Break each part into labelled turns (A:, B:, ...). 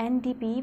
A: NDP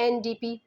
B: NDP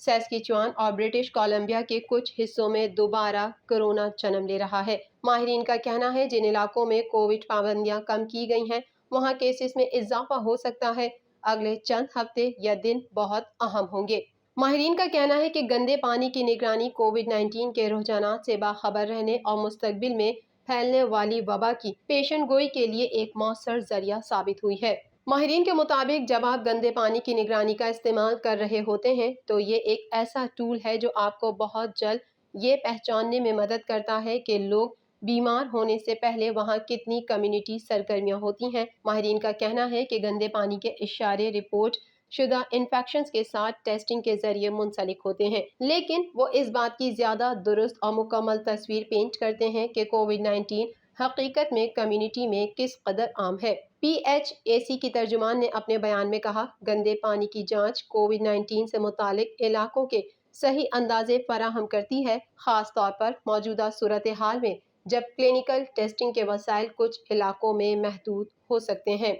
B: سیسکیچوان اور British Columbia کے کچھ حصوں میں دوبارہ کورونا جنم لے رہا ہے۔ ماہرین کا کہنا ہے جن علاقوں میں کووڈ پابندیاں کم کی گئی ہیں وہاں کیسز میں اضافہ ہو سکتا ہے۔ اگلے چند ہفتے یا دن بہت اہم ہوں گے۔ ماہرین کا کہنا ہے کہ گندے پانی کی نگرانی کووڈ-19 کے رجحانات سے باخبر رہنے اور مستقبل میں پھیلنے والی وبا کی پیشن گوئی کے لیے ایک مؤثر ذریعہ ثابت ہوئی ہے۔ ماہرین کے مطابق جب آپ گندے پانی کی نگرانی کا استعمال کر رہے ہوتے ہیں تو یہ ایک ایسا ٹول ہے جو آپ کو بہت جلد یہ پہچاننے میں مدد کرتا ہے کہ لوگ بیمار ہونے سے پہلے وہاں کتنی کمیونٹی سرگرمیاں ہوتی ہیں۔ ماہرین کا کہنا ہے کہ گندے پانی کے اشارے رپورٹ شدہ انفیکشنز کے ساتھ ٹیسٹنگ کے ذریعے منسلک ہوتے ہیں، لیکن وہ اس بات کی زیادہ درست اور مکمل تصویر پینٹ کرتے ہیں کہ کووڈ-19 حقیقت میں کمیونٹی میں کس قدر عام ہے۔ PHAC کی ترجمان نے اپنے بیان میں کہا، گندے پانی کی جانچ کووڈ-19 سے متعلق علاقوں کے صحیح اندازے فراہم کرتی ہے، خاص طور پر موجودہ صورتحال میں جب کلینکل ٹیسٹنگ کے وسائل کچھ علاقوں میں محدود ہو سکتے ہیں۔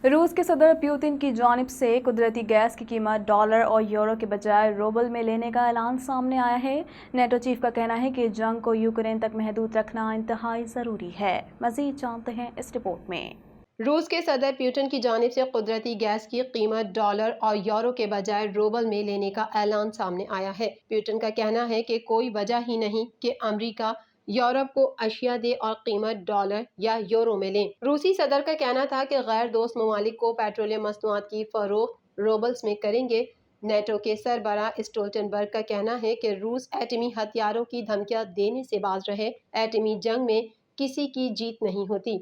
A: روس کے صدر پیوتن کی جانب سے قدرتی گیس کی قیمت ڈالر اور یورو کے بجائے روبل میں لینے کا اعلان سامنے آیا ہے۔ نیٹو چیف کا کہنا ہے کہ جنگ کو یوکرین تک محدود رکھنا انتہائی ضروری ہے۔ مزید جانتے ہیں اس رپورٹ میں۔
B: روس کے صدر پیوٹن کی جانب سے قدرتی گیس کی قیمت ڈالر اور یورو کے بجائے روبل میں لینے کا اعلان سامنے آیا ہے۔ پیوٹن کا کہنا ہے کہ کوئی وجہ ہی نہیں کہ امریکہ یورپ کو اشیاء دے اور قیمت ڈالر یا یورو میں لیں۔ روسی صدر کا کہنا تھا کہ غیر دوست ممالک کو پیٹرولیم مصنوعات کی فروخت روبلز میں کریں گے۔ نیٹو کے سربراہ اسٹولٹنبرگ کا کہنا ہے کہ روس ایٹمی ہتھیاروں کی دھمکیاں دینے سے باز رہے۔ ایٹمی جنگ میں کسی کی جیت نہیں ہوتی۔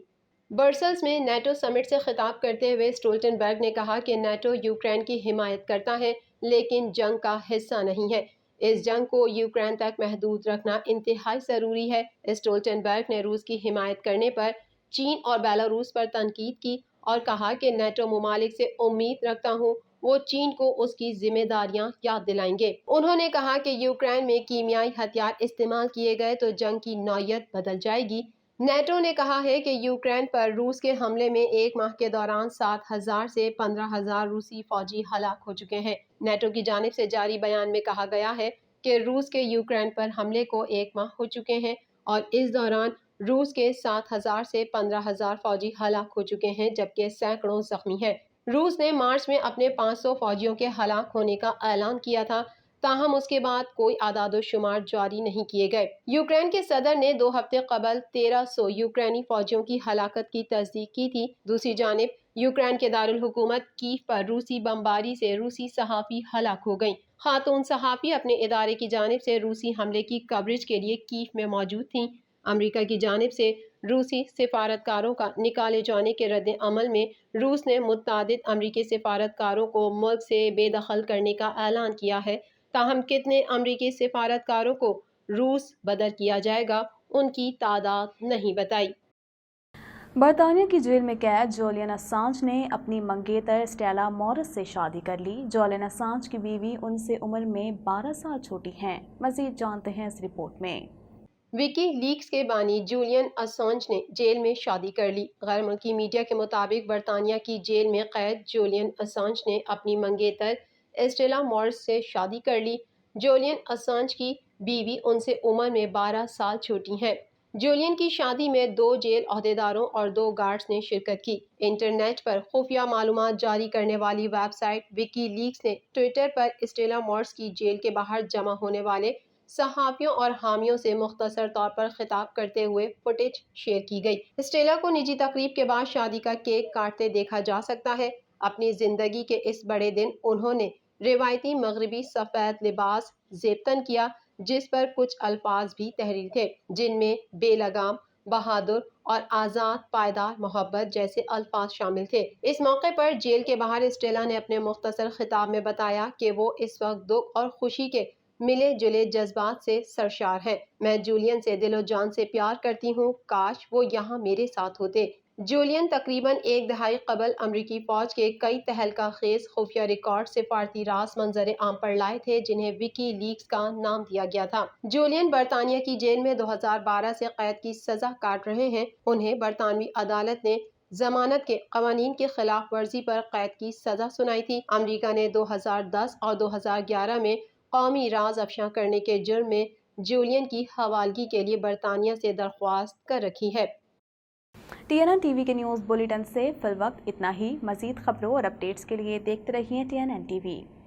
B: برسلز میں نیٹو سمٹ سے خطاب کرتے ہوئے اسٹولٹنبرگ نے کہا کہ نیٹو یوکرین کی حمایت کرتا ہے لیکن جنگ کا حصہ نہیں ہے۔ اس جنگ کو یوکرین تک محدود رکھنا انتہائی ضروری ہے۔ اسٹولٹنبرگ نے روس کی حمایت کرنے پر چین اور بیلاروس پر تنقید کی اور کہا کہ نیٹو ممالک سے امید رکھتا ہوں وہ چین کو اس کی ذمہ داریاں یاد دلائیں گے۔ انہوں نے کہا کہ یوکرین میں کیمیائی ہتھیار استعمال کیے گئے تو جنگ کی نوعیت بدل جائے گی۔ نیٹو نے کہا ہے کہ یوکرین پر روس کے حملے میں ایک ماہ کے دوران 7,000 سے 15,000 روسی فوجی ہلاک ہو چکے ہیں۔ نیٹو کی جانب سے جاری بیان میں کہا گیا ہے کہ روس کے یوکرین پر حملے کو ایک ماہ ہو چکے ہیں اور اس دوران روس کے 7,000 سے 15,000 فوجی ہلاک ہو چکے ہیں جبکہ سینکڑوں زخمی ہیں۔ روس نے مارچ میں اپنے 500 فوجیوں کے ہلاک ہونے کا اعلان کیا تھا، تاہم اس کے بعد کوئی اعداد و شمار جاری نہیں کیے گئے۔ یوکرین کے صدر نے 2 ہفتے قبل 1300 یوکرینی فوجیوں کی ہلاکت کی تصدیق کی تھی۔ دوسری جانب یوکرین کے دارالحکومت کیف پر روسی بمباری سے روسی صحافی ہلاک ہو گئیں۔ خاتون صحافی اپنے ادارے کی جانب سے روسی حملے کی کوریج کے لیے کیف میں موجود تھیں۔ امریکہ کی جانب سے روسی سفارتکاروں کا نکالے جانے کے رد عمل میں روس نے متعدد امریکی سفارتکاروں کو ملک سے بے دخل کرنے کا اعلان کیا ہے، تاہم کتنے امریکی سفارتکاروں کو روس بدر کیا جائے گا ان کی تعداد نہیں بتائی۔
A: برطانیہ کی جیل میں قید جولین اسانج نے اپنی منگیتر اسٹیلا مورس سے شادی کر لی۔ جولین اسانج کی بیوی ان سے عمر میں 12 سال چھوٹی ہیں۔ مزید جانتے ہیں اس رپورٹ میں۔
B: وکی لیکس کے بانی جولین اسانج نے جیل میں شادی کر لی۔ غیر ملکی میڈیا کے مطابق برطانیہ کی جیل میں قید جولین اسانج نے اپنی منگیتر اسٹیلا مورس سے شادی کر لی۔ جولین اسانج کی بیوی ان سے عمر میں 12 سال چھوٹی ہیں۔ جولین کی شادی میں 2 جیل عہدیداروں اور 2 گارڈز نے شرکت کی۔ انٹرنیٹ پر خفیہ معلومات جاری کرنے والی ویب سائٹ وکی لیکس نے ٹویٹر پر اسٹیلا مورس کی جیل کے باہر جمع ہونے والے صحافیوں اور حامیوں سے مختصر طور پر خطاب کرتے ہوئے فوٹیج شیئر کی گئی۔ اسٹیلا کو نجی تقریب کے بعد شادی کا کیک کاٹتے دیکھا جا سکتا ہے۔ اپنی زندگی کے اس بڑے دن انہوں نے روایتی مغربی سفید لباس زیبتن کیا جس پر کچھ الفاظ بھی تحریر تھے جن میں بے لگام، بہادر اور آزاد پائیدار محبت جیسے الفاظ شامل تھے۔ اس موقع پر جیل کے باہر اسٹیلا نے اپنے مختصر خطاب میں بتایا کہ وہ اس وقت دکھ اور خوشی کے ملے جلے جذبات سے سرشار ہیں۔ میں جولین سے دل و جان سے پیار کرتی ہوں، کاش وہ یہاں میرے ساتھ ہوتے۔ جولین تقریباً 1 دہائی قبل امریکی فوج کے کئی تہلکہ خیز خفیہ ریکارڈ سفارتی راز منظر عام پر لائے تھے جنہیں وکی لیکس کا نام دیا گیا تھا۔ جولین برطانیہ کی جیل میں 2012 سے قید کی سزا کاٹ رہے ہیں۔ انہیں برطانوی عدالت نے ضمانت کے قوانین کی خلاف ورزی پر قید کی سزا سنائی تھی۔ امریکہ نے 2010 اور 2011 میں قومی راز افشاں کرنے کے جرم میں جولین کی حوالگی کے لیے برطانیہ سے درخواست کر رکھی ہے۔
A: TNN TV کے نیوز بلیٹن سے فی الوقت اتنا ہی۔ مزید خبروں اور اپڈیٹس کے لیے دیکھتے رہیے TNN TV۔